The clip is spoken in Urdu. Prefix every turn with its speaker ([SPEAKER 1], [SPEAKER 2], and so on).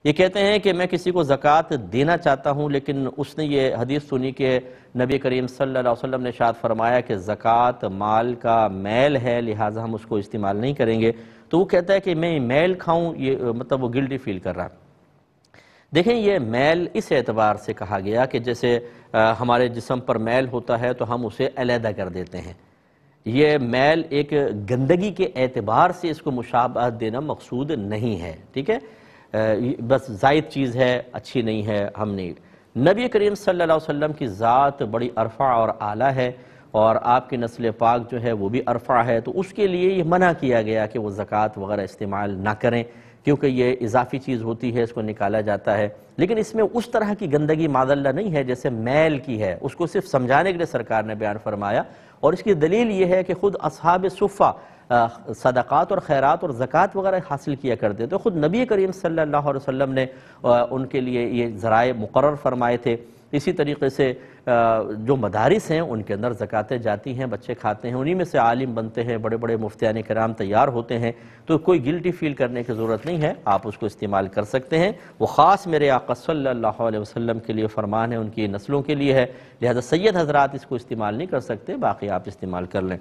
[SPEAKER 1] یہ کہتے ہیں کہ میں کسی کو زکوٰۃ دینا چاہتا ہوں، لیکن اس نے یہ حدیث سنی کہ نبی کریم صلی اللہ علیہ وسلم نے ارشاد فرمایا کہ زکوٰۃ مال کا میل ہے، لہٰذا ہم اس کو استعمال نہیں کریں گے۔ تو وہ کہتا ہے کہ میں میل کھاؤں، یہ مطلب وہ گلٹی فیل کر رہا ہے۔ دیکھیں، یہ میل اس اعتبار سے کہا گیا کہ جیسے ہمارے جسم پر میل ہوتا ہے تو ہم اسے علیحدہ کر دیتے ہیں۔ یہ میل ایک گندگی کے اعتبار سے اس کو مشابہت دینا مقصود نہیں ہے، ٹھیک ہے؟ بس زائد چیز ہے، اچھی نہیں ہے، ہم نہیں۔ نبی کریم صلی اللہ علیہ وسلم کی ذات بڑی ارفع اور اعلیٰ ہے، اور آپ کی نسل پاک جو ہے وہ بھی ارفع ہے، تو اس کے لیے یہ منع کیا گیا کہ وہ زکوٰۃ وغیرہ استعمال نہ کریں، کیونکہ یہ اضافی چیز ہوتی ہے، اس کو نکالا جاتا ہے۔ لیکن اس میں اس طرح کی گندگی معاذ اللہ نہیں ہے جیسے میل کی ہے، اس کو صرف سمجھانے کے لیے سرکار نے بیان فرمایا۔ اور اس کی دلیل یہ ہے کہ خود اصحاب صفہ صدقات اور خیرات اور زکوٰۃ وغیرہ حاصل کیا کرتے تو خود نبی کریم صلی اللہ علیہ وسلم نے ان کے لیے یہ ذرائع مقرر فرمائے تھے۔ اسی طریقے سے جو مدارس ہیں ان کے اندر زکوٰۃیں جاتی ہیں، بچے کھاتے ہیں، انہی میں سے عالم بنتے ہیں، بڑے بڑے مفتیان کرام تیار ہوتے ہیں، تو کوئی گلٹی فیل کرنے کی ضرورت نہیں ہے، آپ اس کو استعمال کر سکتے ہیں۔ وہ خاص میرے آقا صلی اللہ علیہ وسلم کے لیے فرمان ہے، ان کی نسلوں کے لیے ہے، لہذا سید حضرات اس کو استعمال نہیں کر سکتے، باقی آپ استعمال کر لیں۔